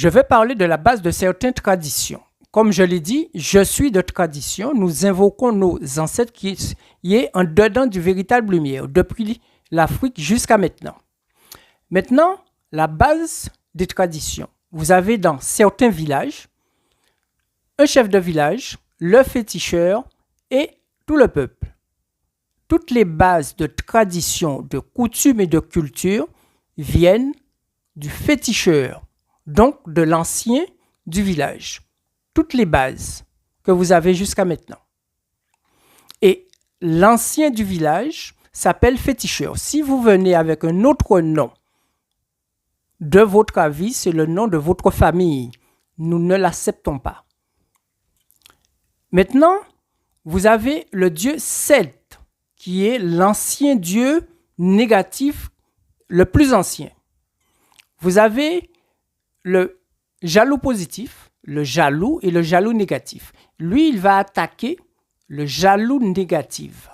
je vais parler de la base de certaines traditions. Comme je l'ai dit, je suis de tradition. Nous invoquons nos ancêtres qui est en dedans du véritable lumière, depuis l'Afrique jusqu'à maintenant. Maintenant, la base des traditions. Vous avez dans certains villages un chef de village, le féticheur et tout le peuple. Toutes les bases de tradition, de coutumes et de culture viennent du féticheur, donc de l'ancien du village. Toutes les bases que vous avez jusqu'à maintenant. Et l'ancien du village s'appelle féticheur. Si vous venez avec un autre nom de votre avis, c'est le nom de votre famille. Nous ne l'acceptons pas. Maintenant, vous avez le dieu Celte, qui est l'ancien dieu négatif, le plus ancien. Vous avez le jaloux positif, le jaloux et le jaloux négatif. Lui, il va attaquer le jaloux négatif,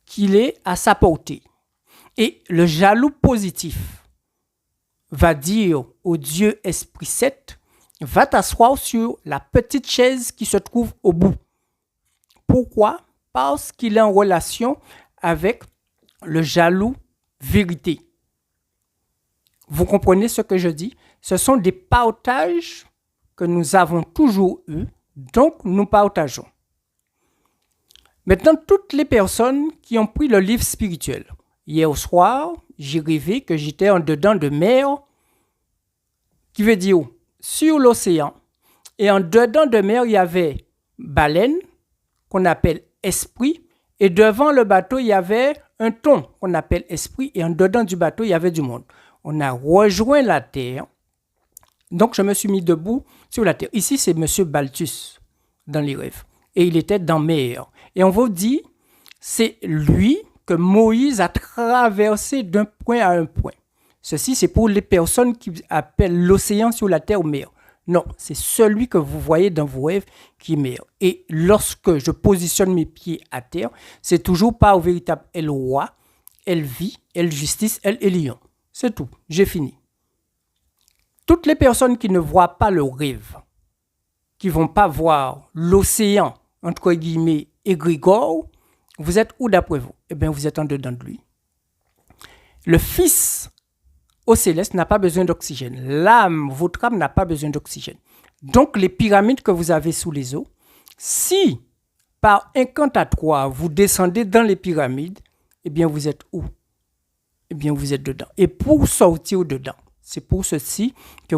qu'il est à sa portée. Et le jaloux positif va dire au dieu Esprit Sept, va t'asseoir sur la petite chaise qui se trouve au bout. Pourquoi? Parce qu'il est en relation avec le jaloux vérité. Vous comprenez ce que je dis? Ce sont des partages que nous avons toujours eus, donc nous partageons. Maintenant, toutes les personnes qui ont pris le livre spirituel. Hier soir, j'ai rêvé que j'étais en dedans de mer, qui veut dire sur l'océan, et en dedans de mer, il y avait baleine, qu'on appelle esprit, et devant le bateau, il y avait un thon, qu'on appelle esprit, et en dedans du bateau, il y avait du monde. On a rejoint la terre, donc je me suis mis debout sur la terre. Ici, c'est M. Balthus, dans les rêves, et il était dans mer. Et on vous dit, c'est lui que Moïse a traversé d'un point à un point. Ceci, c'est pour les personnes qui appellent l'océan sur la terre ou mer. Non, c'est celui que vous voyez dans vos rêves qui est mer. Et lorsque je positionne mes pieds à terre, c'est toujours pas au véritable El Roi, El Vie, El Justice, El Elion. C'est tout, j'ai fini. Toutes les personnes qui ne voient pas le rêve, qui vont pas voir l'océan, entre guillemets, égrégore, vous êtes où d'après vous? Eh bien, vous êtes en dedans de lui. Le Fils au céleste n'a pas besoin d'oxygène. L'âme, votre âme n'a pas besoin d'oxygène. Donc, les pyramides que vous avez sous les eaux, si par incantatoire vous descendez dans les pyramides, eh bien, vous êtes où? Eh bien, vous êtes dedans. Et pour sortir dedans, c'est pour ceci que